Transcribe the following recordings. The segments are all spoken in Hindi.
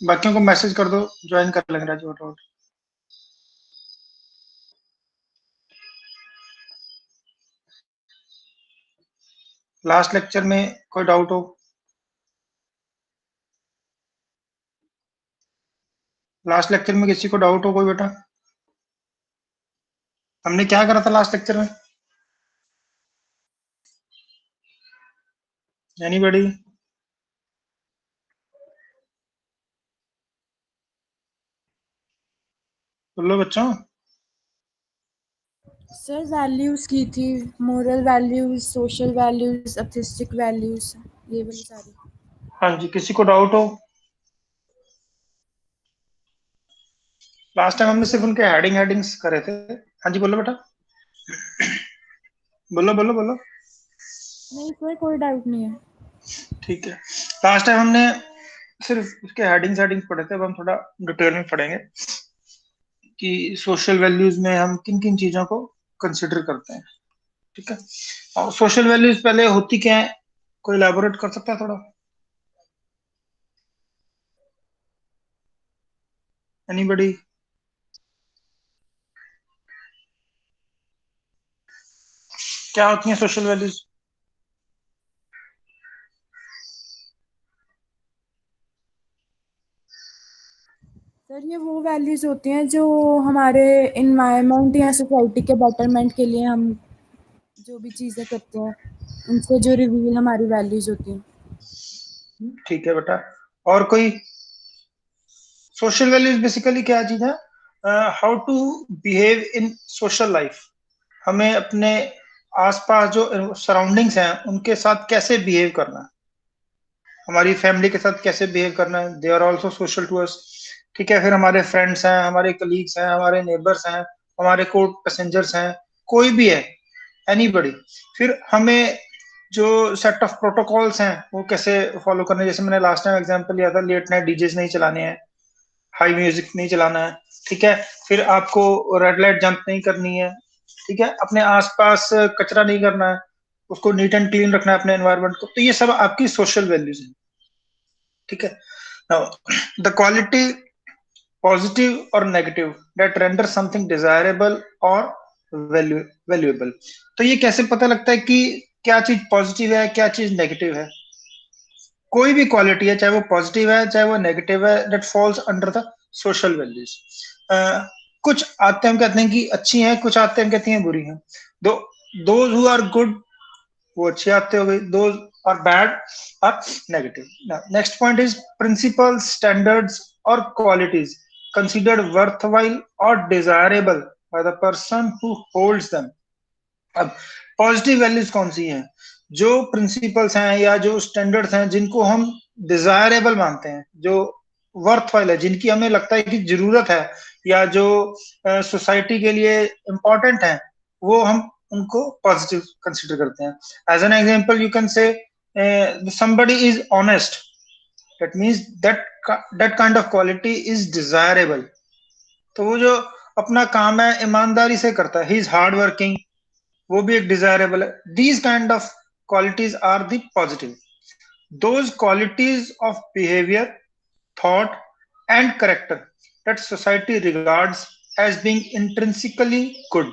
बाकियों को मैसेज कर दो, ज्वाइन कर लेंगे राजू फटाफट। लास्ट लेक्चर में कोई डाउट हो? लास्ट लेक्चर में किसी को डाउट हो कोई बेटा? हमने क्या करा था लास्ट लेक्चर में? एनीबॉडी? बोलो बच्चों। सर वैल्यूज की थी, moral values, social values, artistic values, ये वाली सारी। हाँ जी, किसी को डाउट हो? लास्ट टाइम हमने सिर्फ उनके हेडिंग्स करे थे। हाँ जी बोलो बेटा। बोलो बोलो बोलो। नहीं सर, कोई डाउट नहीं है। ठीक है, लास्ट टाइम हमने सिर्फ उसके हेडिंग्स पढ़े थे। अब हम थोड़ा डिटेल में पढ़ेंगे कि सोशल वैल्यूज में हम किन किन चीजों को कंसिडर करते हैं। ठीक है, और सोशल वैल्यूज पहले होती क्या है, कोई इलैबोरेट कर सकता है थोड़ा? एनीबॉडी? क्या होती हैं सोशल वैल्यूज? सर ये वो वैल्यूज होती हैं जो हमारे इन्वायरमेंट या सोसाइटी के बेटरमेंट के लिए हम जो भी चीज़ें करते हैं उनसे जो रिवील हमारी वैल्यूज होती हैं। ठीक है बेटा, और कोई? सोशल वैल्यूज बेसिकली क्या चीज है? How to behave in social life. हमें अपने आसपास जो सराउंडिंग्स हैं उनके साथ कैसे बिहेव करना है, हमारी फैमिली के साथ कैसे बिहेव करना है, they are also social to us. ठीक है, फिर हमारे फ्रेंड्स हैं, हमारे कलीग्स हैं, हमारे नेबर्स हैं, हमारे को पैसेंजर्स हैं, कोई भी है, एनीबडी। फिर हमें जो सेट ऑफ प्रोटोकॉल्स हैं वो कैसे फॉलो करने हैं। जैसे मैंने लास्ट टाइम एग्जांपल लिया था, लेट नाइट डीजेस नहीं चलाने हैं, हाई म्यूजिक नहीं चलाना है। ठीक है, फिर आपको रेड लाइट जंप नहीं करनी है। ठीक है, अपने आसपास कचरा नहीं करना है, उसको नीट एंड क्लीन रखना है अपने एनवायरनमेंट को। तो ये सब आपकी सोशल वैल्यूज हैं। ठीक है, नाउ द क्वालिटी पॉजिटिव और negative that render something desirable और वैल्यूएबल। तो ये कैसे पता लगता है कि क्या चीज पॉजिटिव है, क्या चीज नेगेटिव है? कोई भी क्वालिटी है, चाहे वो पॉजिटिव है चाहे वो नेगेटिव है, that falls under the social values. कुछ आते हैं हम कहते हैं कि अच्छी हैं, कुछ आते हैं हम कहते हैं बुरी हैं। दो दोज हु आर गुड, वो अच्छी आते हो गई, those are bad or negative. Next point is principle standards और क्वालिटीज कंसिडर्ड वर्थवाइल और desirable by the person who holds them. अब पॉजिटिव वैल्यूज कौन सी हैं? जो प्रिंसिपल्स हैं या जो स्टैंडर्ड्स हैं जिनको हम डिजायरेबल मानते हैं, जो वर्थ वाइल है, जिनकी हमें लगता है कि जरूरत है, या जो सोसाइटी के लिए इंपॉर्टेंट है, वो हम उनको पॉजिटिव कंसिडर करते हैं। As an example you can say somebody is honest, that means that kind of quality is desirable। तो वो जो अपना काम है ईमानदारी से करता है, ही इज हार्ड वर्किंग, वो भी एक डिजायरेबल है। These kind of qualities are the positive. Those qualities of behaviour, thought and character that society regards as being intrinsically good,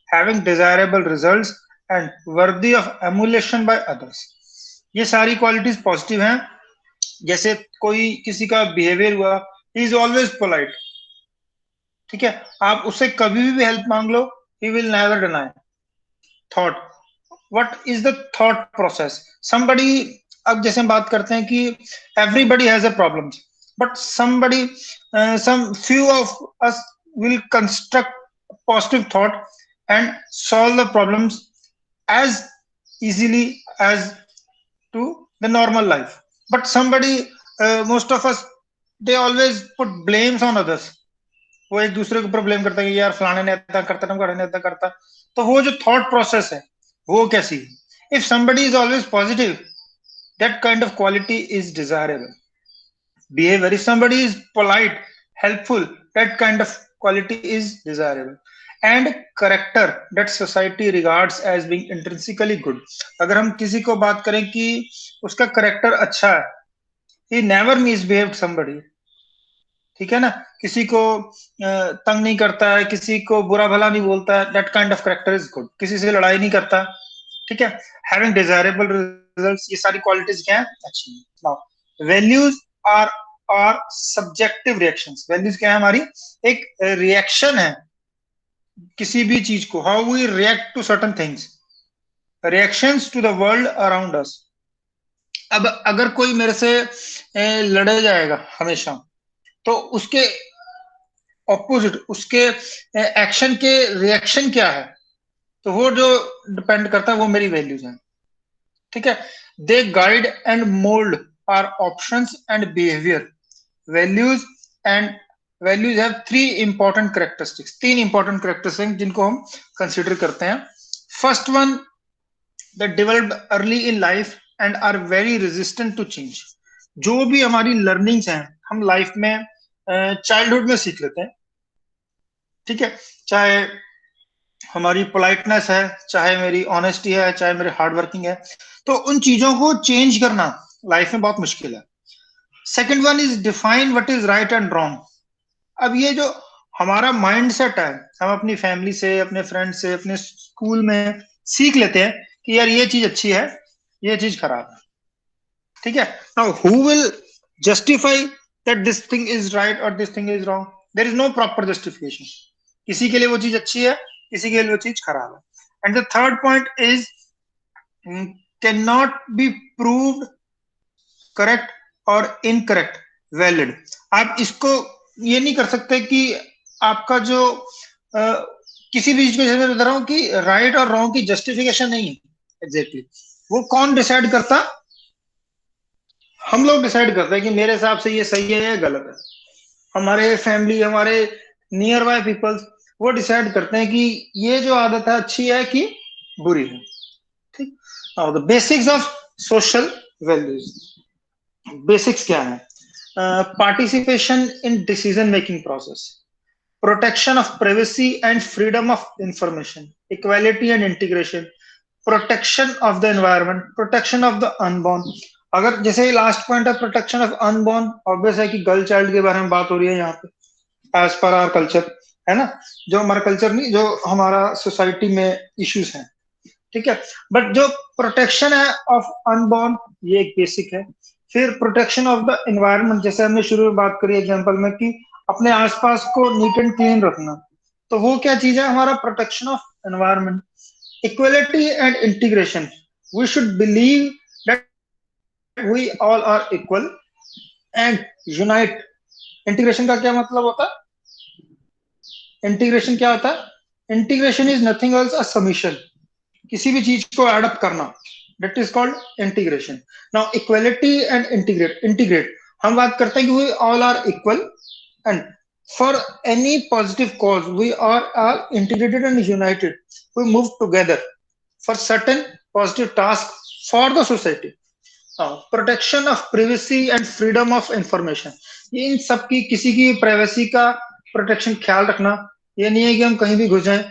having desirable results and worthy of emulation by others. ये सारी क्वालिटीज पॉजिटिव हैं। जैसे कोई किसी का बिहेवियर हुआ, ही इज ऑलवेज पोलाइट। ठीक है, आप उससे कभी भी हेल्प मांग लो, he will never deny. Thought, what is the thought process? Somebody, अब जैसे हम बात करते हैं कि everybody has a problem, but somebody, some few of us will construct positive thought and solve the problems as easily as to the normal life. But somebody, most of us, they always put blames on others। वो एक दूसरे के ऊपर ब्लेम करता है कि यार फलाने ने ऐसा करता, ढमकाने ने ऐसा करता। तो वो जो थॉट प्रोसेस है वो कैसी है? If somebody is always positive, that kind of quality is desirable behavior। If somebody is polite, helpful, that kind of quality is desirable। and character that society regards as being intrinsically good। अगर हम किसी को बात करें कि उसका करेक्टर अच्छा है, he never misbehaved somebody, ठीक है ना, किसी को तंग नहीं करता है, किसी को बुरा भला नहीं बोलता है, that kind of character is good. किसी से लड़ाई नहीं करता, ठीक है, हैविंग डिजायरेबल रिजल्ट्स, ये सारी क्वालिटीज क्या है, अच्छी। Now values are our subjective reactions. Values क्या है, हमारी एक रिएक्शन है किसी भी चीज को, how we react to certain things, reactions to the world around us. अब अगर कोई मेरे से लड़े जाएगा हमेशा, तो उसके ऑपोजिट, उसके एक्शन के रिएक्शन क्या है, तो वो जो डिपेंड करता है वो मेरी वैल्यूज हैं, ठीक है। They guide and mould our options and behaviour. Values and values have three important characteristics, तीन इंपॉर्टेंट करेक्टरिस्टिक्स जिनको हम कंसिडर करते हैं। First one, that developed early in life and are very resistant to change. जो भी हमारी लर्निंग्स हैं हम लाइफ में चाइल्डहुड में सीख लेते हैं, ठीक है, चाहे हमारी पोलाइटनेस है, चाहे मेरी ऑनेस्टी है, चाहे मेरी हार्ड वर्किंग है, तो उन चीजों को चेंज करना लाइफ में बहुत मुश्किल है। Second one is define what is right and wrong. अब ये जो हमारा माइंड सेट है, हम अपनी फैमिली से, अपने फ्रेंड से, अपने स्कूल में सीख लेते हैं कि यार ये चीज अच्छी है, ये चीज खराब है, ठीक है। Now who will justify that this thing is right or this thing is wrong? There is no proper justification. किसी के लिए वो चीज अच्छी है, किसी के लिए वो चीज खराब है। And the third point is can not be proved correct और इनकरेक्ट वैलिड। आप इसको ये नहीं कर सकते कि आपका जो किसी भी चीज को, जैसे बता रहा हूं कि राइट और रॉन्ग की जस्टिफिकेशन नहीं है एग्जैक्टली वो कौन डिसाइड करता? हम लोग डिसाइड करते हैं कि मेरे हिसाब से ये सही है या गलत है। हमारे फैमिली, हमारे नियर बाय पीपल्स, वो डिसाइड करते हैं कि ये जो आदत है अच्छी है कि बुरी है, ठीक। Now the basics of social values. Basics क्या है? Participation in decision making process, protection of privacy and freedom of information, equality and integration, protection of the environment, protection of the unborn. अगर जैसे लास्ट पॉइंट है प्रोटेक्शन ऑफ अनबॉर्न, ऑब्वियस है कि गर्ल चाइल्ड के बारे में बात हो रही है यहाँ पे, एज पर आवर कल्चर, है ना, जो हमारा कल्चर नहीं, जो हमारा सोसाइटी में इश्यूज हैं, ठीक है। बट जो प्रोटेक्शन है ऑफ अनबॉर्न, ये एक बेसिक है। फिर प्रोटेक्शन ऑफ द एनवायरनमेंट, जैसे हमने शुरू में बात करी एग्जांपल में कि अपने आसपास को नीट एंड क्लीन रखना, तो वो क्या चीज है? हमारा protection of environment. Equality and integration, we should believe that we all are equal and unite. Integration का क्या मतलब होता है? इंटीग्रेशन क्या होता है? Integration is nothing else a summation, किसी भी चीज को एडअप करना, that is called integration. Now equality and integrate, हम बात करते हैं कि we all are equal and for any positive cause we are all integrated and United, we move together for certain positive task for the society. Protection of privacy and freedom of information, ये इन सब की, किसी की प्राइवेसी का प्रोटेक्शन, ख्याल रखना। ये नहीं है कि हम कहीं भी घुस जाएं,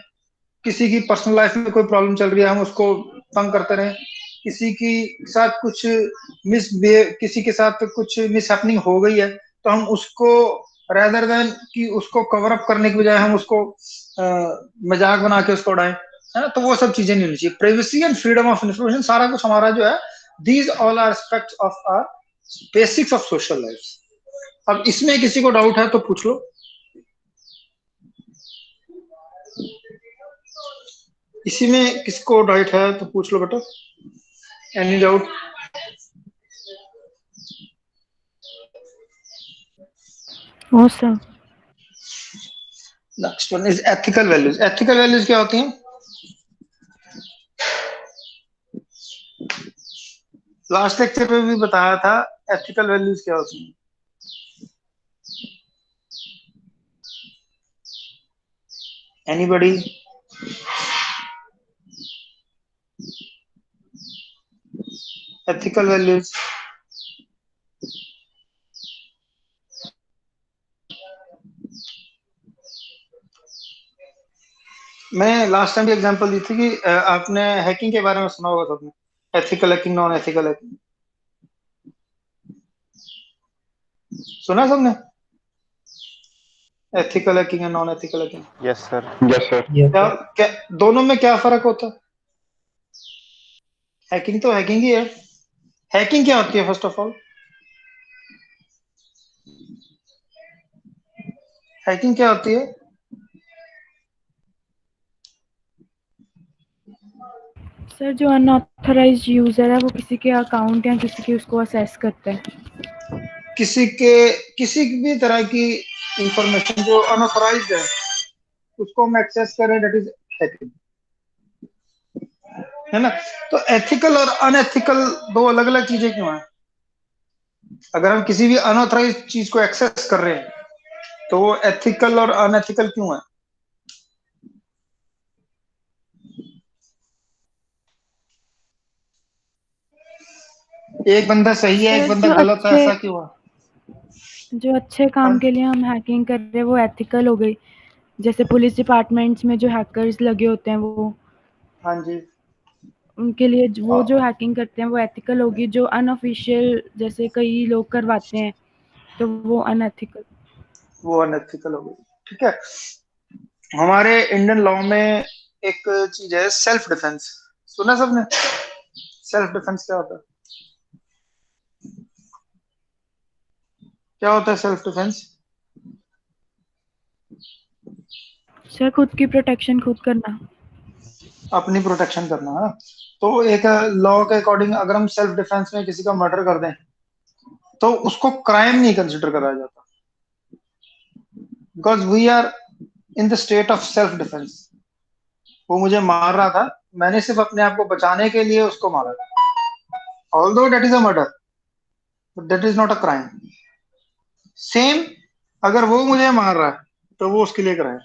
किसी की पर्सनल लाइफ में कोई प्रॉब्लम चल रही है हम उसको तंग करते रहे, किसी की साथ कुछ किसी के साथ कुछ मिस हैपनिंग हो गई है तो हम उसको रेदर देन कि उसको कवर अप करने की बजाय हम उसको मजाक बना के उसको उड़ाएं, है ना। तो वो सब चीजें नहीं होनी चाहिए। Privacy and freedom of information, सारा कुछ हमारा जो है, these all are aspects of our basics of social life. अब इसमें किसी को डाउट है तो पूछ लो। इसी में किसको डाउट है तो पूछ लो बेटा, एनी डाउट? हाँ sir. Next one is ethical values. Ethical values क्या होती हैं? लास्ट लेक्चर में भी बताया था एथिकल वैल्यूज क्या होती हैं। एनीबॉडी? एथिकल वैल्यूज, मैं लास्ट टाइम भी एग्जांपल दी थी कि आपने हैकिंग के बारे में सुना होगा सबने, ethical hacking, non ethical hacking, सुना सबने? Ethical hacking and non ethical hacking? Yes sir. क्या दोनों में क्या फर्क होता है? हैकिंग तो हैकिंग ही है। हैकिंग क्या होती है फर्स्ट ऑफ ऑल? हैकिंग क्या होती है? सर जो अनऑथराइज्ड यूजर है वो किसी के अकाउंट या किसी के उसको असेस करता है। किसी भी तरह की इंफॉर्मेशन जो अनऑथराइज्ड है उसको हम एक्सेस करें, दैट इज हैकिंग, है ना? तो एथिकल और अनएथिकल दो अलग अलग चीजें क्यों हैं? अगर हम किसी भी अनऑथराइज्ड चीज को एक्सेस कर रहे हैं तो वो एथिकल और अनएथिकल क्यों है? एक बंदा सही है, एक सर बंदा गलत है, ऐसा क्यों है? जो अच्छे काम के लिए हम हैकिंग कर रहे हैं वो एथिकल हो गई। जैसे पुलिस डिपार्टमेंट्स में जो हैकर्स लगे होते हैं वो, हाँ जी, उनके लिए वो जो हैकिंग करते हैं वो एथिकल होगी। जो अनऑफिशियल जैसे कई लोग करवाते हैं तो वो अनएथिकल। वो अनएथिकल हो गई। ठीक है। हमारे इंडियन लॉ में एक चीज है सेल्फ डिफेंस, सुना सबने? सेल्फ डिफेंस क्या होता है? क्या होता है सेल्फ डिफेंस? सर खुद की प्रोटेक्शन खुद करना। अपनी प्रोटेक्शन करना है। तो एक लॉ के अकॉर्डिंग अगर हम सेल्फ डिफेंस में किसी का मर्डर कर दें तो उसको क्राइम नहीं कंसिडर कराया जाता, because we are in the state of self defence. वो मुझे मार रहा था, मैंने सिर्फ अपने आप को बचाने के लिए उसको मारा, although that is a murder but that is not a crime. Same अगर वो मुझे मार रहा है तो वो उसके लिए क्राइम।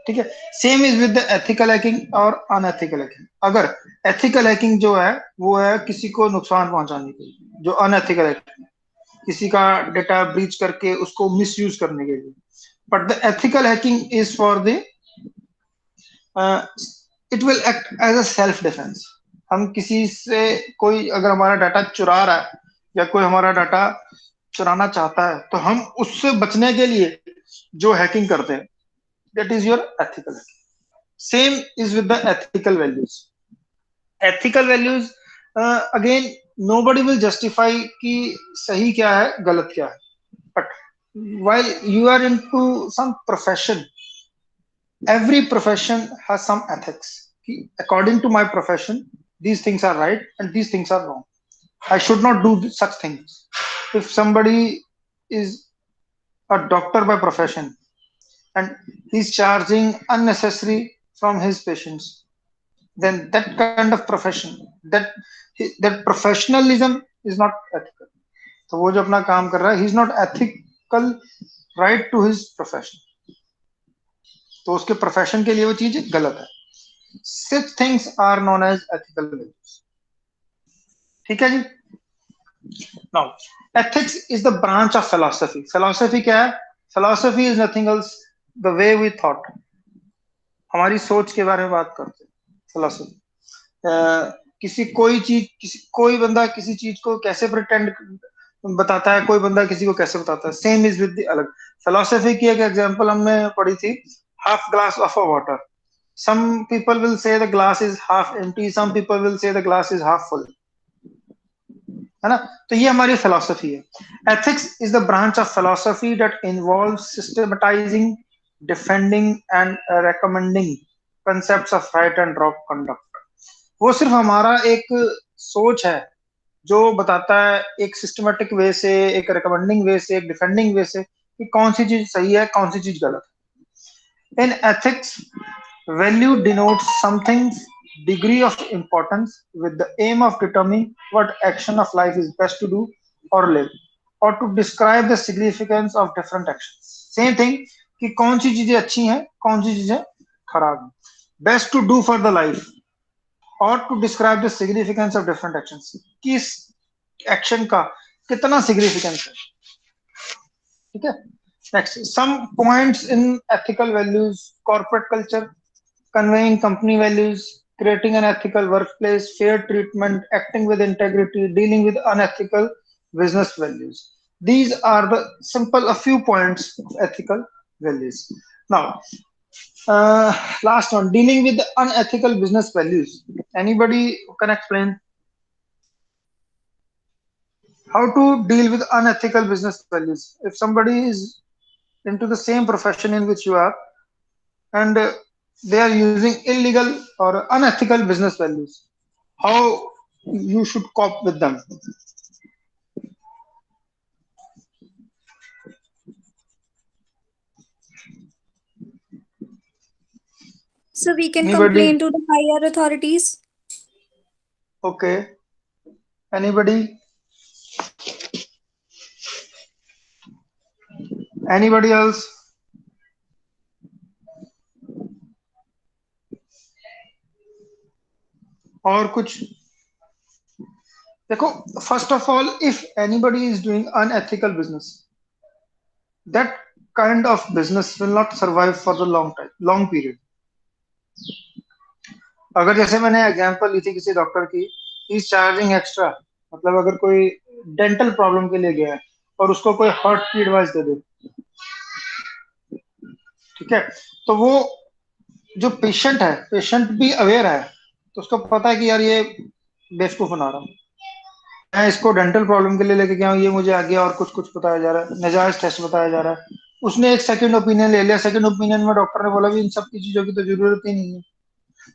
ठीक है। Same is with the ethical hacking और अनएथिकल हैकिंग। अगर एथिकल हैकिंग जो है वो है किसी को नुकसान पहुंचाने के लिए, जो अनएथिकल हैकिंग किसी का डेटा ब्रीच करके उसको मिसयूज करने के लिए। But the ethical hacking is for the it will act as a self defence. हम किसी से, कोई अगर हमारा डाटा चुरा रहा है या कोई हमारा डाटा चुराना चाहता है तो हम उससे बचने के लिए जो हैकिंग करते हैं, that is your ethical hacking. Same is with the ethical values. Ethical values again nobody will justify कि सही क्या है गलत क्या है, but while you are into some profession, every profession has some ethics. According to my profession, these things are right and these things are wrong. I should not do such things. If somebody is a doctor by profession and he's charging unnecessary from his patients, then that kind of profession, that professionalism is not ethical. तो वो जो अपना काम कर रहा है, he is not ethical right to his profession, तो उसके प्रोफेशन के लिए वो चीज गलत है। Such things are known as ethical values. ठीक है जी। Now, ethics is the branch of philosophy. Philosophy क्या है? Philosophy is nothing else the way we thought. हमारी सोच के बारे में बात करते हैं philosophy. कोई बंदा किसी चीज को कैसे प्रिटेंड बताता है, कोई बंदा किसी को कैसे बताता है। सेम इज विद द अलग। फिलोसफी की एक एग्जांपल हमने पढ़ी थी, half glass of a water. some people will say the glass is half empty, some people will say the glass is half full, है ना? तो ये हमारी फिलोसफी है। Ethics is the branch of philosophy that involves systematising, defending and recommending concepts of right and wrong conduct. वो सिर्फ हमारा एक सोच है जो बताता है एक सिस्टमेटिक वे से, एक रिकमेंडिंग वे से, एक डिफेंडिंग वे से कि कौन सी चीज सही है, कौन सी चीज गलत है। इन ethics, value denotes something's degree of importance with the aim of determining what action of life is best to do or live, or to describe the significance of different actions. Same thing कि कौन सी चीजें अच्छी हैं, कौन सी चीजें खराब हैं। Best to do for the life or to describe the significance of different actions. किस एक्शन का कितना सिग्निफिकेंस है। ठीक है। Next, some points in ethical values: corporate culture, conveying company values, creating an ethical workplace, fair treatment, acting with integrity, dealing with unethical business values. These are the simple a few points of ethical values. Now, last one, dealing with the unethical business values. Anybody can explain how to deal with unethical business values? If somebody is into the same profession in which you are, and they are using illegal or unethical business values, how you should cope with them? So we can Anybody? complain to the higher authorities. Okay. Anybody? Anybody else? और कुछ? देखो, first of all, if anybody is doing unethical business, that kind of business will not survive for the long period. अगर जैसे मैंने एग्जांपल ली थी किसी डॉक्टर की, ही इज चार्जिंग एक्स्ट्रा, मतलब अगर कोई डेंटल प्रॉब्लम के लिए गया है और उसको कोई हार्ट की एडवाइस दे दे, ठीक है, तो वो जो पेशेंट है, पेशेंट भी अवेयर है, तो उसको पता है कि यार ये बेवकूफ बना रहा हूँ, मैं इसको डेंटल प्रॉब्लम के लिए लेके गया हूँ, ये मुझे आगे और कुछ कुछ बताया जा रहा है, नजायज टेस्ट बताया जा रहा है, उसने एक सेकंड ओपिनियन ले लिया, सेकंड ओपिनियन में डॉक्टर ने बोला भी इन सब की चीजों की तो जरूरत ही नहीं है,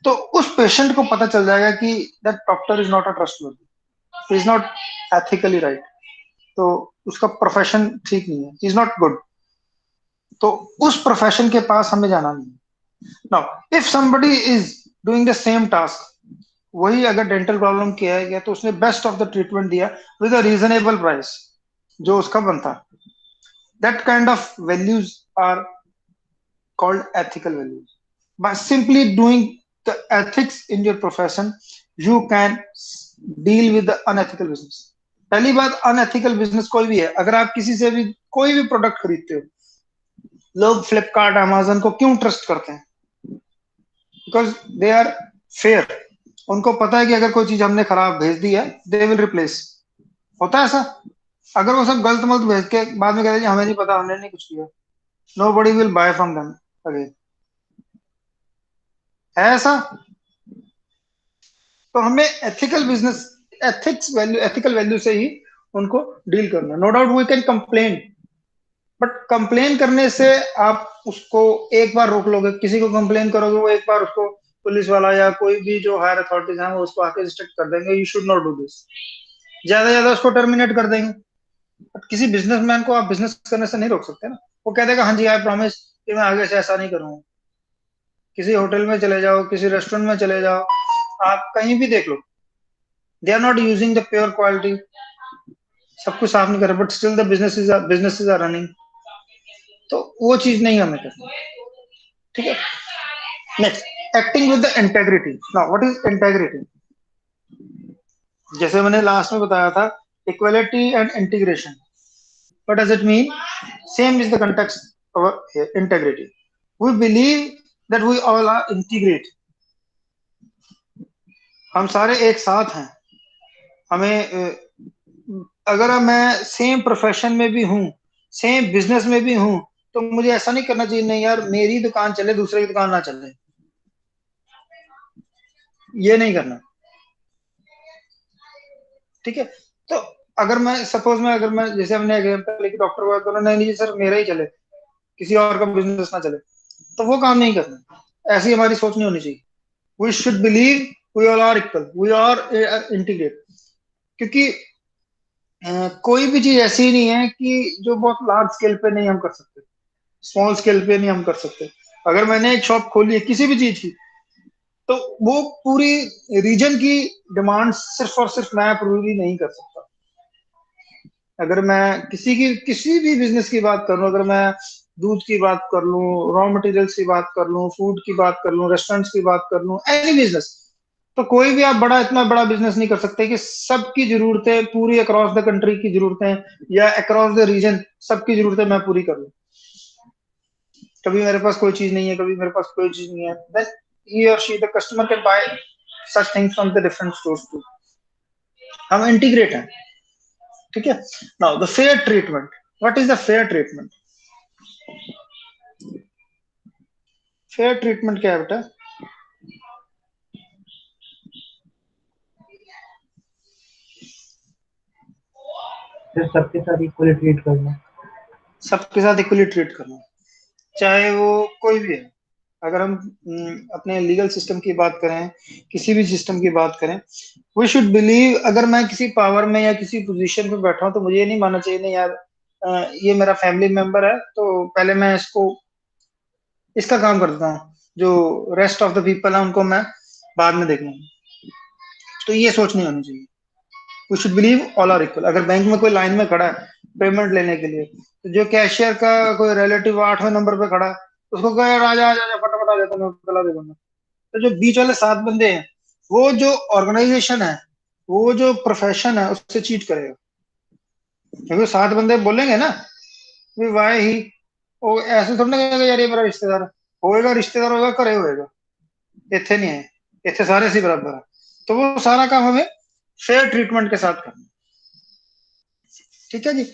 तो उस पेशेंट को पता चल जाएगा कि that doctor is not a trustworthy, he is not ethically right, तो उसका प्रोफेशन ठीक नहीं है, ही इज नॉट गुड, तो उस प्रोफेशन के पास हमें जाना नहीं है। Now if somebody is doing the same task, वही अगर डेंटल प्रॉब्लम किया गया तो उसने बेस्ट ऑफ द ट्रीटमेंट दिया विद अ रीजनेबल प्राइस जो उसका बनता, that kind of values are called ethical values. By simply doing the ethics in your profession, you can deal with the unethical business. पहली बात, अनएथिकल बिजनेस कोई भी है, अगर आप किसी से भी कोई भी प्रोडक्ट खरीदते हो, लोग फ्लिपकार्ट अमेजन को क्यों ट्रस्ट करते हैं? बिकॉज दे आर फेयर, उनको पता है कि अगर कोई चीज हमने खराब भेज दी है, दे विल रिप्लेस. होता है ऐसा? अगर वो सब गलत मलत भेज के बाद में कहते हैं हमें नहीं पता, हमने नहीं कुछ किया, nobody will buy from them again. है ऐसा? तो हमें एथिकल बिजनेस, एथिकल वैल्यू से ही उनको डील करना. No doubt we can complain, but complain करने से आप उसको एक बार रोक लोगे, किसी को कंप्लेन करोगे वो एक बार उसको पुलिस वाला या कोई भी जो हायर अथॉरिटीज हैं वो उसको आके रिस्ट्रिक्ट कर देंगे, you should not do this, ज्यादा उसको टर्मिनेट कर देंगे. बट किसी बिजनेसमैन को आप बिजनेस करने से नहीं रोक सकते ना, वो कह देगा हाँ जी आई प्रॉमिस कि मैं आगे से ऐसा नहीं करूंगा. किसी होटल में चले जाओ, किसी रेस्टोरेंट में चले जाओ, आप कहीं भी देख लो, they are not using the pure quality, सब कुछ साफ नहीं कर रहे, but still the businesses are running, तो वो चीज नहीं हमें करनी. ठीक है. Next, acting with the integrity. Now what is integrity? जैसे मैंने लास्ट में बताया था, equality and integration. What does it mean? Same is the context of integrity. We believe that we all are integrate, हम सारे एक साथ हैं. हमें अगर मैं सेम प्रोफेशन में भी हूँ, सेम बिजनेस में भी हूँ, तो मुझे ऐसा नहीं करना चाहिए नहीं यार मेरी दुकान चले दूसरे की दुकान ना चले, ये नहीं करना. ठीक है. तो अगर मैं सपोज में अगर मैं जैसे हमने एग्जांपल लेके डॉक्टर वर्क करो, नहीं सर मेरा ही चले, किसी और का बिजनेस ना चले, तो वो काम नहीं करना. ऐसी हमारी सोच नहीं होनी चाहिए. We should believe we all are equal, we are integrate. क्योंकि कोई भी चीज ऐसी नहीं है कि जो बहुत लार्ज स्केल पे नहीं हम कर सकते, स्मॉल स्केल पे नहीं हम कर सकते. अगर मैंने एक शॉप खोली है किसी भी चीज की, तो वो पूरी रीजन की डिमांड सिर्फ और सिर्फ मैं पूरी नहीं कर सकता. अगर मैं किसी भी बिजनेस की बात कर लूं, अगर मैं दूध की बात कर लूं, रॉ मटेरियल्स की बात कर लूं, फूड की बात कर लूं, रेस्टोरेंट्स की बात कर लूं, एनी बिजनेस, तो कोई भी आप इतना बड़ा बिजनेस नहीं कर सकते कि सबकी जरूरतें पूरी अक्रॉस द कंट्री की जरूरतें या अक्रॉस द रीजन सबकी जरूरतें मैं पूरी कर लूं. कभी मेरे पास कोई चीज नहीं है, कभी मेरे पास कोई चीज नहीं है, then he or she the customer can buy such things from the different stores too. हम इंटीग्रेट हैं. ठीक है। Now the fair treatment, what is the fair treatment? Fair treatment क्या है बेटा? फिर सबके साथ इक्वली ट्रीट करना। सबके साथ इक्वली ट्रीट करना, चाहे वो कोई भी है। अगर हम अपने लीगल सिस्टम की बात करें, किसी भी सिस्टम की बात करें, वी शुड बिलीव, अगर मैं किसी पावर में या किसी पोजीशन पे बैठा हूं तो मुझे ये नहीं मानना चाहिए नहीं यार ये मेरा फैमिली मेंबर है तो पहले मैं इसका काम कर देता हूँ, जो रेस्ट ऑफ द पीपल है उनको मैं बाद में देख लूंगा। तो ये सोच नहीं होनी चाहिए। We should believe all are equal. अगर बैंक में कोई लाइन में खड़ा है पेमेंट लेने के लिए, तो जो कैशियर का कोई रिलेटिव 8वें नंबर पे खड़ा है, उसको कहे राजा आ जा फटाफट आ जाता, मैं गला दे दूंगा। तो जो बीच वाले 7 बंदे हैं, वो जो ऑर्गेनाइजेशन है, वो जो प्रोफेशन है, उससे चीट करेगा। क्योंकि 7 बंदे बोलेंगे ना वाई ही, वो ऐसे थोड़ा ना कहेगा यार ये मेरा रिश्तेदार है। होएगा रिश्तेदार, होगा करे होएगा, इतने नहीं है, इतने सारे सी बराबर है। तो वो सारा काम हमें फेयर ट्रीटमेंट के साथ करना। ठीक है जी।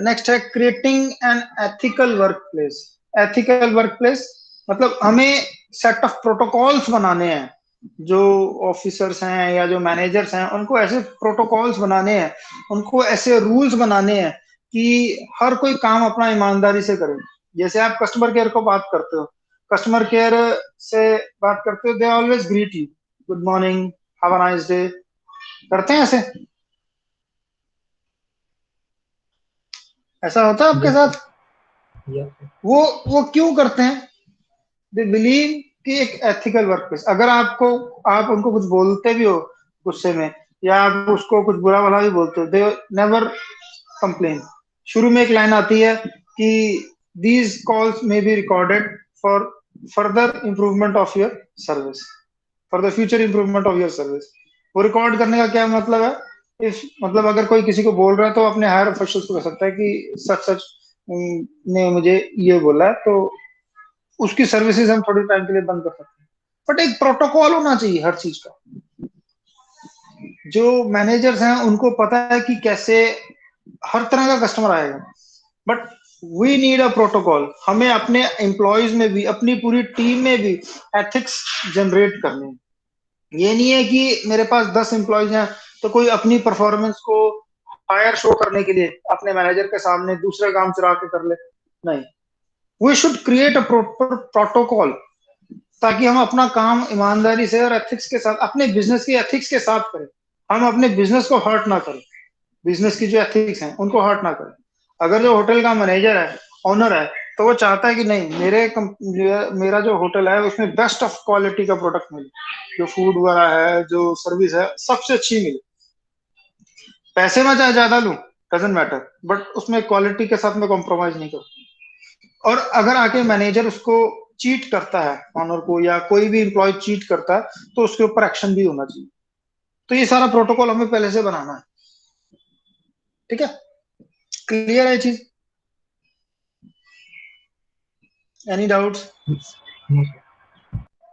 नेक्स्ट है creating an ethical work place. Ethical work place मतलब हमें सेट ऑफ प्रोटोकॉल्स बनाने हैं। जो ऑफिसर्स हैं या जो मैनेजर्स हैं, उनको ऐसे प्रोटोकॉल्स बनाने हैं, उनको ऐसे रूल्स बनाने हैं कि हर कोई काम अपना ईमानदारी से करे। जैसे आप कस्टमर केयर को बात करते हो, कस्टमर केयर से बात करते हो, they always greet you, good morning, have a nice day, करते हैं ऐसे? ऐसा होता है आपके Yes, साथ? yes, वो क्यों करते हैं? दे बिलीव कि एक एथिकल वर्क प्लेस। अगर आप उनको कुछ बोलते भी हो गुस्से में, या आप उसको कुछ बुरा भला भी बोलते हो, दे नेवर कंप्लेन। शुरू में एक लाइन आती है कि these calls may be recorded for further improvement of your service, for the future improvement of your service. वो रिकॉर्ड करने का क्या मतलब है? इस मतलब अगर कोई किसी को बोल रहा है तो अपने हायर ऑफिशियल्स को कह सकता है कि सच सच ने मुझे ये बोला है, तो उसकी सर्विसेज हम थोड़ी टाइम के लिए बंद कर सकते हैं। बट एक प्रोटोकॉल होना चाहिए हर चीज का। जो मैनेजर्स हैं उनको पता है कि कैसे हर तरह का कस्टमर आएगा, but we need a protocol. हमें अपने एम्प्लॉयज में भी, अपनी पूरी टीम में भी एथिक्स जनरेट करने हैं। ये नहीं है कि मेरे पास 10 एम्प्लॉयज हैं तो कोई अपनी परफॉर्मेंस को हायर शो करने के लिए अपने मैनेजर के सामने दूसरे काम चुरा के कर ले। नहीं, we should create a proper protocol, ताकि हम अपना काम ईमानदारी से और एथिक्स के साथ, अपने बिजनेस की एथिक्स के साथ करें। हम अपने बिजनेस को हर्ट ना करें, बिजनेस की जो एथिक्स हैं उनको हर्ट ना करें। अगर जो होटल का मैनेजर है, ऑनर है, तो वो चाहता है कि नहीं मेरा जो होटल है उसमें बेस्ट ऑफ क्वालिटी का प्रोडक्ट मिले, जो फूड वगैरह है, जो सर्विस है, सबसे अच्छी मिले। पैसे में चाहे ज्यादा लूं, डजेंट मैटर, बट उसमें क्वालिटी के साथ में कॉम्प्रोमाइज नहीं करूं। और अगर आके मैनेजर उसको चीट करता है, ऑनर को, या कोई भी एम्प्लॉय चीट करता है, तो उसके ऊपर एक्शन भी होना चाहिए। तो ये सारा प्रोटोकॉल हमें पहले से बनाना है। ठीक है, क्लियर है चीज? Any doubts? no,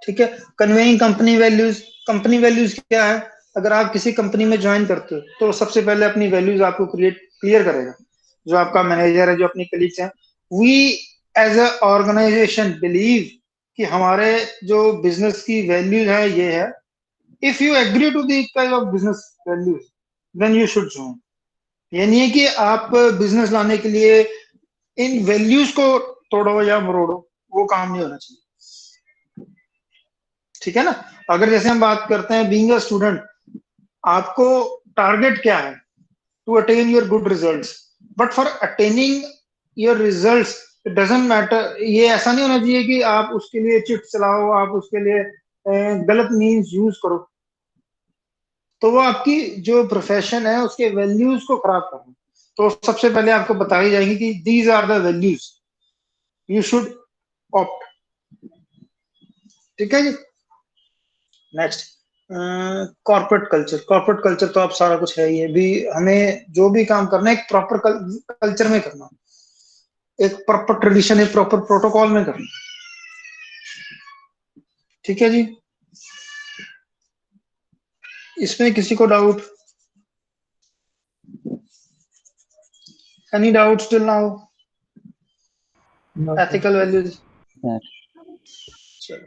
ठीक है। Conveying company values. Company values क्या है? अगर आप किसी कंपनी में ज्वाइन करते हो तो सबसे पहले अपनी वैल्यूज आपको क्लियर करेगा जो आपका मैनेजर है, जो अपनी कलीग्स हैं। We as a organisation believe कि हमारे जो बिजनेस की वैल्यूज है ये है। If you agree to the kind of business values, then you should join. ये नहीं है कि आप बिजनेस लाने के लिए इन वैल्यूज को तोड़ो या मरोड़ो, वो काम नहीं होना चाहिए। ठीक है ना। अगर जैसे हम बात करते हैं बीइंग अ स्टूडेंट, आपको टारगेट क्या है? To attain your good results, but for attaining your results it doesn't matter. ये ऐसा नहीं होना चाहिए कि आप उसके लिए चिट चलाओ, आप उसके लिए गलत मीन्स यूज करो, तो वो आपकी जो प्रोफेशन है उसके वैल्यूज को खराब करना। तो सबसे पहले आपको बताई जाएगी कि these are the values you should opt. ठीक है जी। Next, corporate culture. Corporate culture तो आप सारा कुछ है, ये भी हमें जो भी काम करना है एक प्रॉपर कल्चर में करना, एक प्रॉपर ट्रेडिशन, एक प्रॉपर प्रोटोकॉल में करना। ठीक है जी। इसमें किसी को doubt? Any doubts till now? No, sir. Ethical values. Sir. चलो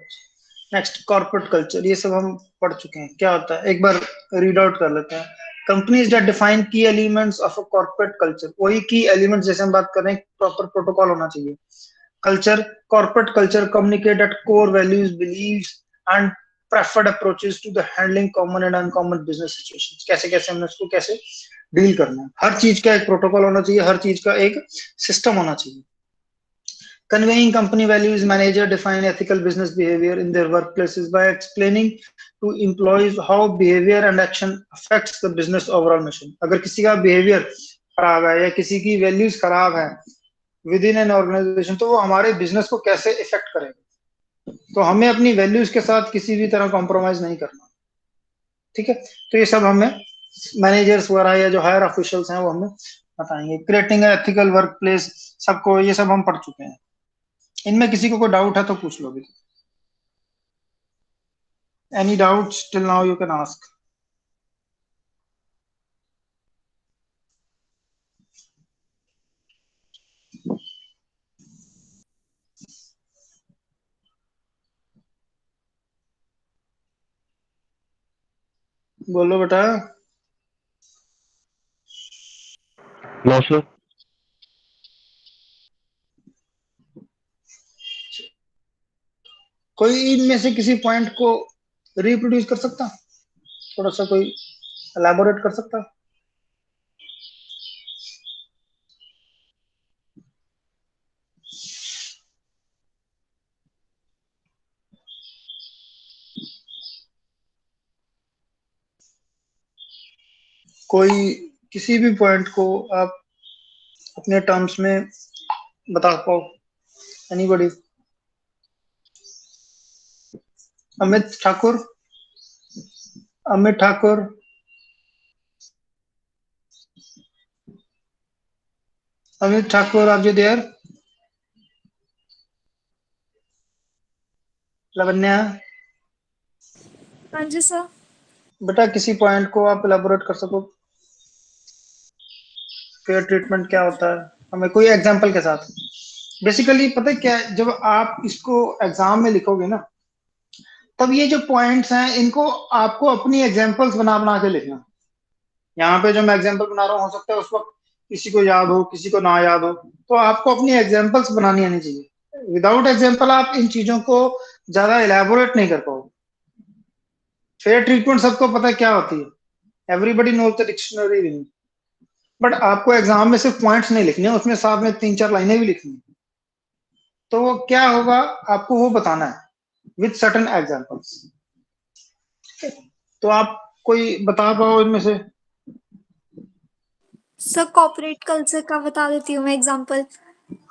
नेक्स्ट कॉर्पोरेट कल्चर, ये सब हम पढ़ चुके हैं। क्या होता है एक बार रीड आउट कर लेते हैं। कंपनीज दैट डिफाइन की elements of a corporate culture, वही की एलिमेंट्स जैसे हम बात कर रहे हैं, प्रॉपर प्रोटोकॉल होना चाहिए। Culture, corporate culture communicate that core values, beliefs and preferred approaches to the handling common and uncommon business situations. कैसे कैसे हमने उसको कैसे डील करना है, हर चीज का एक प्रोटोकॉल होना चाहिए, हर चीज का एक सिस्टम होना चाहिए। Conveying company values, manager define ethical business behavior in their workplaces by explaining to employees how behavior and action affects the business overall mission. अगर किसी का behavior खराब है या किसी की values खराब है within an organization, तो वो हमारे business को कैसे affect करेगा। तो हमें अपनी values के साथ किसी भी तरह compromise नहीं करना, ठीक है। तो ये सब हमें मैनेजर्स वगैरह या जो हायर ऑफिशियल्स हैं वो हमें बताएंगे। क्रिएटिंग एथिकल वर्क प्लेस, सबको ये सब हम पढ़ चुके हैं। इनमें किसी को कोई डाउट है तो पूछ लो भी। Any doubts till now you can ask. बोलो बेटा। No sir. कोई इनमें से किसी पॉइंट को रिप्रोड्यूस कर सकता, थोड़ा सा कोई एलैबोरेट कर सकता? कोई किसी भी पॉइंट को आप अपने टर्म्स में बता पाओ? एनीबॉडी? अमित ठाकुर, अमित ठाकुर, अमित ठाकुर, आप जो देयर? लवन्या? हाँ जी सर। बेटा किसी पॉइंट को आप एलैबोरेट कर सको? फेयर ट्रीटमेंट क्या होता है, हमें कोई एग्जांपल के साथ। बेसिकली पता है क्या है, जब आप इसको एग्जाम में लिखोगे ना, तब ये जो पॉइंट्स हैं इनको आपको अपनी एग्जांपल्स बना बना के लिखना। यहाँ पे जो मैं एग्जांपल बना रहा हूँ, हो सकता है उस वक्त किसी को याद हो, किसी को ना याद हो, तो आपको अपनी एग्जांपल्स बनानी आनी चाहिए। विदाउट एग्जांपल आप इन चीजों को ज्यादा एलैबोरेट नहीं कर पाओगे। फेयर ट्रीटमेंट सबको पता है क्या होती है, everybody knows the dictionary reading, but आपको एग्जाम में सिर्फ पॉइंट्स नहीं लिखने, उसमें साथ में 3-4 लाइनें भी लिखनी है। तो वो क्या होगा, आपको वो बताना है विद सर्टेन एग्जांपल्स। तो आप कोई बता पाओ इनमें से? सर कॉर्पोरेट कल्चर का बता देती हूँ मैं एग्जांपल।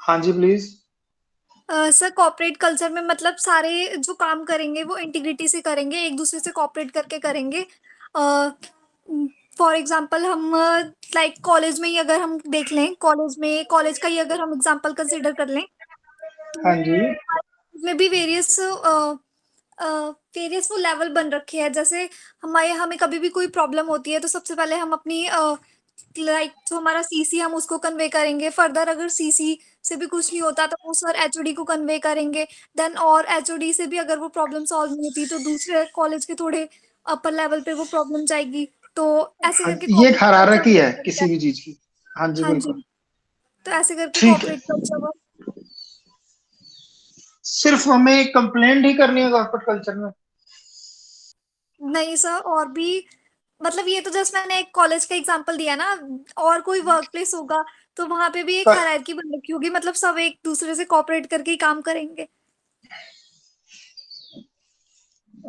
हाँ जी प्लीज। सर कॉर्पोरेट कल्चर में मतलब सारे जो काम करेंगे वो इंटीग्रिटी से करेंगे, एक दूसरे से कॉर्पोरेट करके करेंगे। फॉर एग्जांपल हम लाइक कॉलेज में ही अगर हम देख लें, कॉलेज का ही अगर हम एग्जांपल कंसिडर कर लें, हाँ जी। में भी वेरियस वो लेवल बन रखे हैं। जैसे हमें कभी भी कोई प्रॉब्लम होती है तो सबसे पहले हम अपनी लाइक जो हमारा सीसी हम उसको कन्वे करेंगे। फर्दर अगर सीसी से भी कुछ नहीं होता तो वो सर एचओडी को कन्वे करेंगे। देन और एचओडी से भी अगर वो प्रॉब्लम सॉल्व नहीं होती तो दूसरे कॉलेज के थोड़े अपर लेवल पे वो प्रॉब्लम जाएगी। तो ऐसे हाँ, करके ये एक कॉर्पोरेट हायरार्की है कल्चर किसी भी चीज की। हाँ जी हाँ जी, बिल्कुल तो ऐसे करके ठीक है। Corporate culture. सिर्फ हमें कंप्लेंट ही करनी है कॉर्पोरेट कल्चर में? नहीं सर, और भी मतलब ये तो जस्ट मैंने एक कॉलेज का एग्जांपल दिया ना, और कोई वर्क प्लेस होगा तो वहां पे भी एक पर, हायरार्की बन रखी होगी, मतलब सब एक दूसरे से कोऑपरेट करके ही काम करेंगे।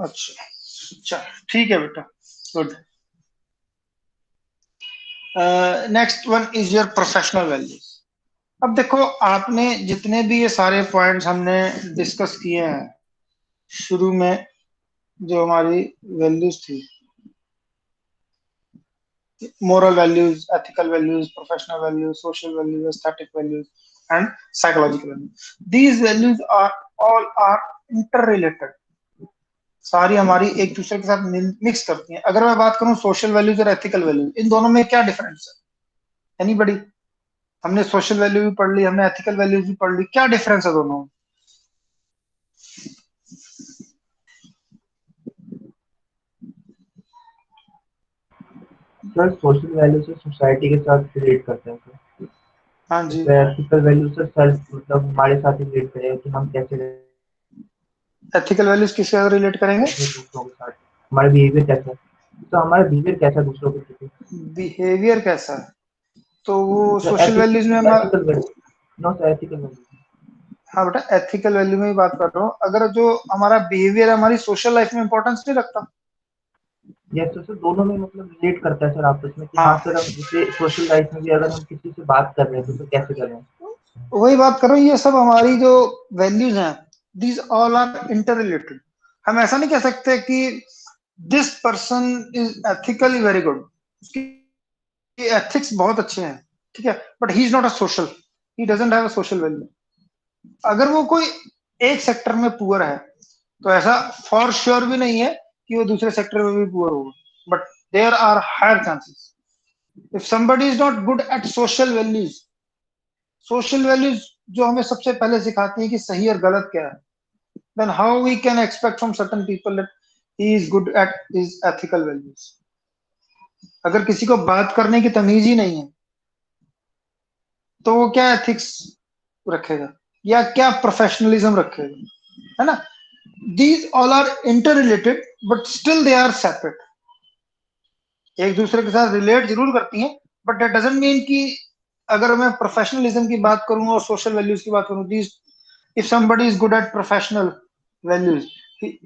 अच्छा अच्छा ठीक है बेटा, good. Next one is your professional values. अब देखो आपने जितने भी ये सारे पॉइंट्स हमने डिस्कस किए हैं शुरू में, जो हमारी वैल्यूज थी, moral values, ethical values, professional values, social values, aesthetic values, and psychological values. These values are all are interrelated. सारी हमारी एक दूसरे के साथ मिक्स करती हैं। अगर मैं बात करूं सोशल वैल्यूज और एथिकल वैल्यूज, इन दोनों में क्या डिफरेंस है? एनीबडी? हमने सोशल वैल्यू भी पढ़ ली, हमने एथिकल वैल्यूज भी पढ़ ली, क्या डिफरेंस है दोनों में? सर सोशल वैल्यू से सोसाइटी के साथ रिलेट करते हैं सर। हाँ जी, जैसे एथिकल वैल्यू से सेल्फ मतलब हमारे साथ रिलेट करेगा कि हम कैसे एथिकल वैल्यूज किसके साथ रिलेट करेंगे? रहते हैं दूसरों के साथ, हमारा बिहेवियर कैसा है, तो हमारा बिहेवियर कैसा है दूसरों के प्रति। बिहेवियर कैसा है, तो वो मतलब सोशल वैल्यूज में हमारा, ethical value, not ethical value. हाँ बेटा एथिकल वैल्यू में ही बात कर रहा हूँ। अगर जो हमारा बिहेवियर हमारी सोशल लाइफ में इंपॉर्टेंस नहीं रखता। यस सर, दोनों में मतलब रिलेट करता है सर आपस में कि हाँ हाँ, सर, हम जैसे सोशल लाइफ में भी अगर हम किसी से बात कर रहे हैं तो सर कैसे कर रहे हैं। वही बात कर रहा हूँ, ये सब हमारी जो वैल्यूज हैं, these all are interrelated. हम ऐसा नहीं कह सकते कि this person is ethically very good, उसकी एथिक्स बहुत अच्छे हैं, ठीक है, but he is not a social, he doesn't have a social value. अगर वो कोई एक सेक्टर में पुअर है तो ऐसा फॉर श्योर भी नहीं है कि वो दूसरे सेक्टर में भी पुअर होगा, but there are higher chances. If somebody is not good at social values जो हमें सबसे पहले सिखाती है कि सही और गलत क्या है, then how we can expect from certain people that he is good at his ethical values? अगर किसी को बात करने की तमीज ही नहीं है तो वो क्या एथिक्स रखेगा या क्या प्रोफेशनलिज्म रखेगा, है ना? These all are interrelated but still they are separate. एक दूसरे के साथ रिलेट जरूर करती हैं, बट दैट डजंट मीन कि अगर मैं प्रोफेशनलिज्म की बात करूं और सोशल वैल्यूज की बात करूं, these if somebody is good at professional values,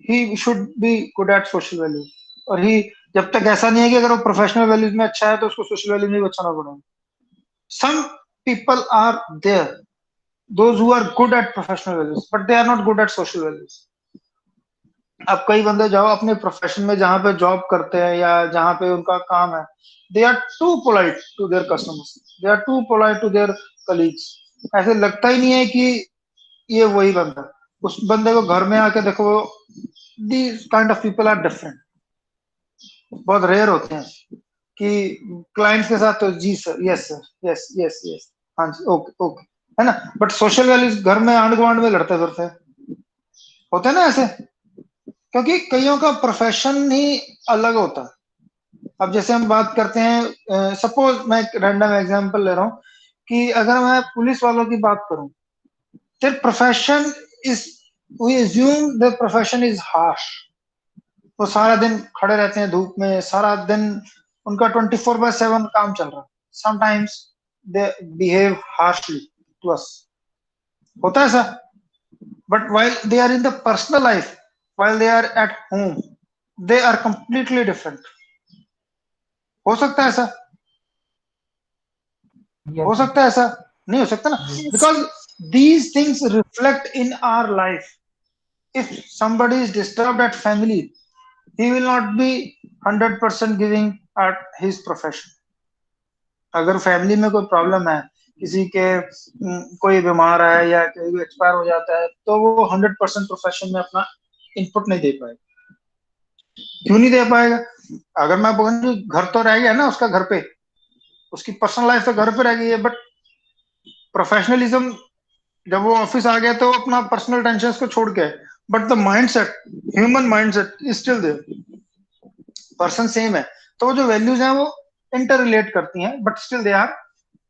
he should be good at social values, और ही जब तक ऐसा नहीं है कि अगर वो प्रोफेशनल वैल्यूज में अच्छा है तो उसको सोशल वैल्यूज में भी अच्छा ना पड़ेगा। some people are there, those who are good at professional values but they are not good at social values। अब कई बंदे जाओ अपने प्रोफेशन में जहां पे जॉब करते हैं या जहां पे उनका काम है, they are too polite to their customers, they are too polite to their colleagues. ऐसे लगता ही नहीं है कि ये वही बंदा। उस बंदे को घर में आके देखो, these kind of people are different, बहुत रेयर होते हैं कि क्लाइंट्स के साथ तो जी sir, yes sir, yes yes yes, हाँ जी, ओके ओके, है ना, बट सोशल वैल्यूज घर में आंड गुआंड में लड़ते फिरते होते हैं ना ऐसे, क्योंकि कईयों का प्रोफेशन ही अलग होता है। अब जैसे हम बात करते हैं, सपोज मैं एक रैंडम एग्जांपल ले रहा हूँ कि अगर मैं पुलिस वालों की बात करूं, their profession is, we assume the profession is harsh। वो सारा दिन खड़े रहते हैं धूप में, सारा दिन उनका 24/7 काम चल रहा है। Sometimes they behave harshly to us, होता है ऐसा, but while they are in the personal life, while they are at home, they are completely different। हो सकता है ऐसा, हो यस सकता है ऐसा, नहीं हो सकता ना, because these things reflect in our life। if somebody is disturbed at family, he will not be 100% giving at his profession। अगर फैमिली में कोई प्रॉब्लम है, किसी के कोई बीमार है या कोई एक्सपायर हो जाता है, तो वो 100% प्रोफेशन में अपना इनपुट नहीं दे पाएगा। क्यों नहीं दे पाएगा? अगर मैं बोलूँ घर तो रह गया ना उसका, घर पे उसकी पर्सनल लाइफ तो घर पे रह गई है, बट प्रोफेशनलिज्म जब वो ऑफिस आ गया तो अपना पर्सनल टेंशन को छोड़ के, but the mindset, human mindset is still there, person same है। तो वो जो वैल्यूज हैं वो इंटर रिलेट करती हैं, but still they are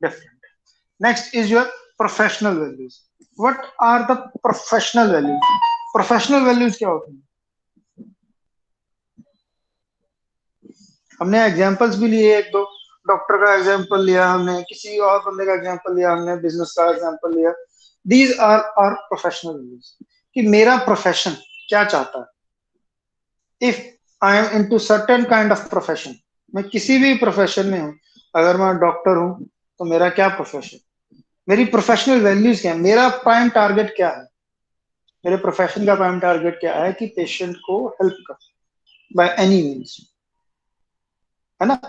different. Next is your professional values. What are the professional values? Professional values क्या होती हैं? हमने एग्जांपल्स भी लिए, एक दो डॉक्टर का एग्जांपल लिया हमने, किसी और बंदे का एग्जांपल लिया हमने, बिजनेस का एग्जांपल लिया। These are our professional values कि मेरा प्रोफेशन क्या चाहता है। If I am into certain kind of profession, मैं किसी भी प्रोफेशन में हूं, अगर मैं डॉक्टर हूं तो मेरा क्या प्रोफेशन, मेरी प्रोफेशनल वैल्यूज क्या है, मेरा प्राइम टारगेट क्या है? मेरे प्रोफेशन का प्राइम टारगेट क्या है कि पेशेंट को हेल्प कर बाय एनी मीन्स, है ना,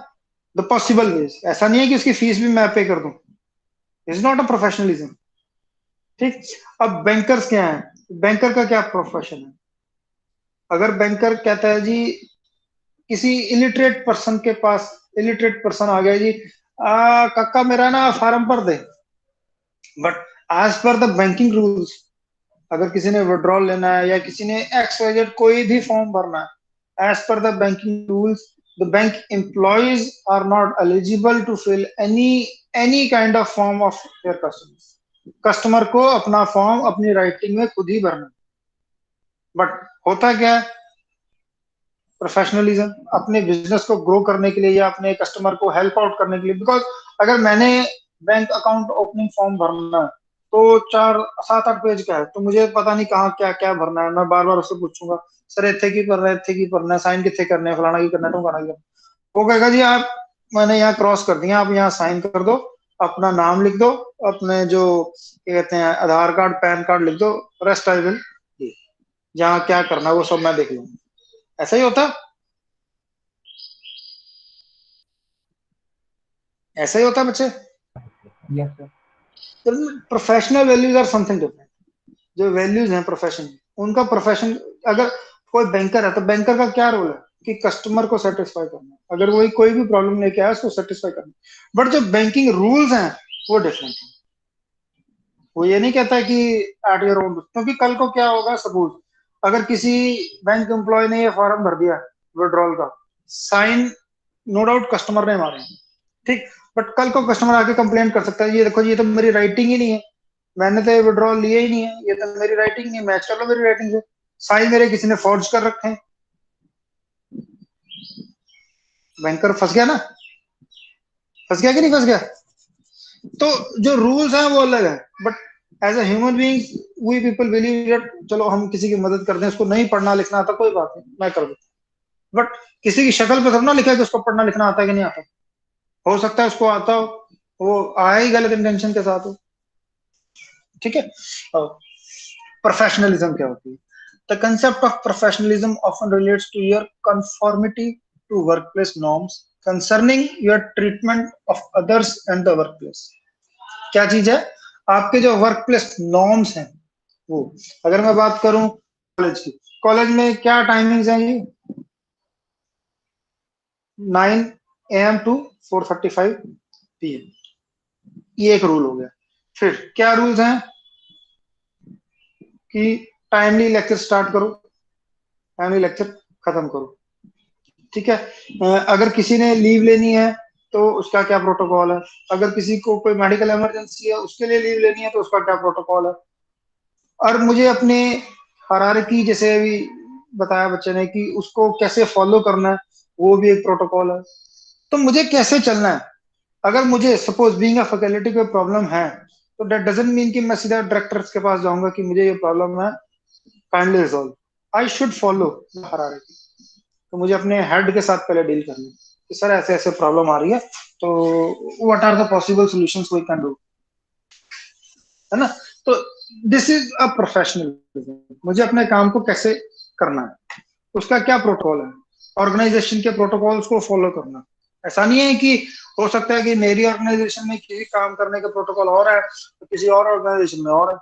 द पॉसिबल वेज। ऐसा नहीं है कि उसकी फीस भी मैं पे कर दूं, इज नॉट अ प्रोफेशनलिज्म। ठीक, अब बैंकर्स क्या है, बैंकर का क्या प्रोफेशन है? अगर बैंकर कहता है जी, किसी इलिटरेट पर्सन के पास, इलिटरेट पर्सन आ गया जी, काका मेरा ना फार्म भर दे, but as per the banking rules, अगर किसी ने विड्रॉल लेना है या किसी ने XYZ कोई भी फॉर्म भरना है, as per the banking rules the bank employees are not eligible to fill any kind of form of their customers. Customer को अपना फॉर्म अपनी राइटिंग में खुद ही भरना। बट होता क्या है, प्रोफेशनलिज्म, अपने बिजनेस को ग्रो करने के लिए या अपने कस्टमर को हेल्प आउट करने के लिए, बिकॉज अगर मैंने बैंक अकाउंट ओपनिंग फॉर्म भरना है तो 4 7 8 पेज का है, तो मुझे पता नहीं कहाँ क्या क्या भरना है, मैं बार बार उससे पूछूंगा सर इतने की भरना है, इतने की भरना है, साइन कितने करने हैं, फलाना की करना है, ढुकाना की करना है। वो कहेगा जी आप, मैंने यहाँ क्रॉस कर दिया, आप यहाँ साइन कर दो, अपना नाम लिख दो, अपने जो क्या कहते हैं आधार कार्ड पैन कार्ड लिख दो, रेस्ट आई विल, जहाँ क्या करना है वो सब मैं देख लूंगा। ऐसा ही होता, ऐसा ही होता बच्चे। Yes sir. Professional values are something different. जो वैल्यूज हैं प्रोफेशन, उनका प्रोफेशन, अगर कोई बैंकर है तो बैंकर का क्या रोल है कि कस्टमर को सेटिस्फाई करना, अगर वही कोई भी प्रॉब्लम लेके आया उसको सेटिस्फाई करना। बट जो बैंकिंग रूल्स हैं वो डिफरेंट है। वो ये नहीं कहता कि एट योर ओन, क्योंकि कल को क्या होगा, सपोज अगर किसी बैंक एम्प्लॉय ने ये फॉर्म भर दिया विड्रॉल का, साइन नो डाउट कस्टमर ने मारे, ठीक, बट कल को कस्टमर आके कंप्लेन कर सकता है, ये देखो ये तो मेरी राइटिंग ही नहीं है, मैंने तो ये विड्रॉल लिया ही नहीं है, ये तो मेरी राइटिंग नहीं है, मैच कर लो मेरी राइटिंग से, साइन मेरे किसी ने फॉर्ज कर रखे हैं। बैंकर फंस गया ना, फंस गया कि नहीं फंस गया। तो जो रूल्स हैं वो अलग है, but as a human being we people believe that चलो हम किसी की मदद कर दें, उसको नहीं पढ़ना लिखना आता कोई बात नहीं, मैं कर देता, बट किसी की शक्ल पे थोड़ा ना लिखा है कि उसको पढ़ना लिखना आता है कि नहीं आता। हो सकता है उसको आता हो, वो आया ही गलत इंटेंशन के साथ हो, ठीक है। प्रोफेशनलिज्म क्या होती है? The concept of professionalism often relates to your conformity to workplace norms concerning your treatment of others and the workplace. क्या चीज है? आपके जो वर्कप्लेस नॉर्म्स हैं वो, अगर मैं बात करूं कॉलेज की, कॉलेज में क्या टाइमिंग्स हैं जी, 9 AM टू 4:35 PM, ये एक रूल हो गया। फिर क्या रूल्स हैं कि टाइमली लेक्चर स्टार्ट करो, टाइमली लेक्चर खत्म करो, ठीक है। अगर किसी ने लीव लेनी है तो उसका क्या प्रोटोकॉल है, अगर किसी को कोई मेडिकल इमरजेंसी है उसके लिए लीव लेनी है तो उसका क्या प्रोटोकॉल है। और मुझे अपने हायरार्की, जैसे अभी बताया बच्चे ने कि उसको कैसे फॉलो करना है, वो भी एक प्रोटोकॉल है। तो मुझे कैसे चलना है, अगर मुझे सपोज बीइंग अ फैकल्टी कोई प्रॉब्लम है तो दैट डजंट मीन कि मैं सीधा डायरेक्टर्स के पास जाऊंगा कि मुझे ये प्रॉब्लम है, kindly resolve. I should follow hierarchy. तो मुझे अपने हेड के साथ पहले डील करना है कि सर ऐसे ऐसे प्रॉब्लम आ रही है, तो what are the possible solutions we can do, है ना। तो दिस इज अ प्रोफेशनलिज्म, मुझे अपने काम को कैसे करना है, उसका क्या प्रोटोकॉल है, ऑर्गेनाइजेशन के प्रोटोकॉल्स को फॉलो करना। ऐसा नहीं है कि हो सकता है कि मेरी ऑर्गेनाइजेशन में किसी काम करने का प्रोटोकॉल और है तो किसी और ऑर्गेनाइजेशन में और है।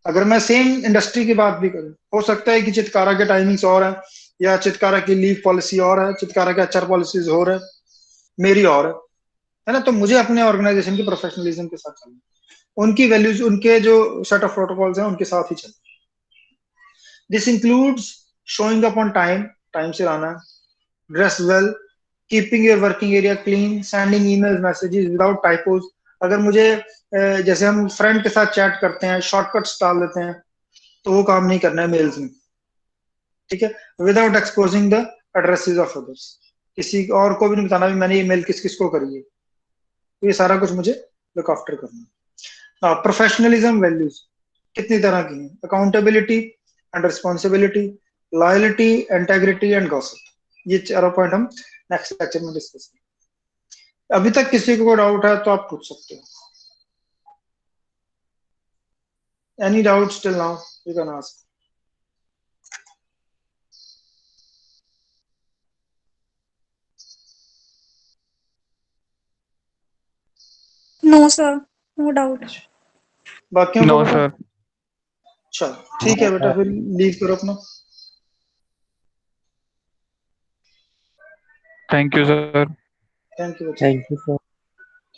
अगर मैं सेम इंडस्ट्री की बात भी करूं, हो सकता है कि चित्कारा के टाइमिंग्स और है, या चित्कारा की लीव पॉलिसी और है, चित्कारा के HR पॉलिसीज और है, मेरी और है ना। तो मुझे अपने ऑर्गेनाइजेशन की प्रोफेशनलिज्म के साथ चलना, उनकी वैल्यूज, उनके जो सेट ऑफ प्रोटोकॉल्स हैं उनके साथ ही चलना। This includes showing up on time, time से आना, dress well, keeping your working area clean, sending email messages without typos. अगर मुझे जैसे हम फ्रेंड के साथ चैट करते हैं, शॉर्टकट्स डाल देते हैं, तो वो काम नहीं करना है मेल्स में, ठीक है। Without exposing the addresses of others, किसी और को भी नहीं बताना भी मैंने ये मेल किस किस को करी है, तो ये सारा कुछ मुझे लुक आफ्टर करना है। प्रोफेशनलिज्म वैल्यूज कितनी तरह की हैं? Accountability and responsibility, loyalty, integrity and gossip. ये चारों पॉइंट हम नेक्स्ट लेक्चर में डिस्कस करेंगे। अभी तक किसी को डाउट है तो आप पूछ सकते हो। Any doubt till now you can ask. No sir, no doubt. बाकियों को नो पता? सर। चलो ठीक है बेटा, फिर लीव करो अपना। Thank you sir. Thank you. Thank you sir.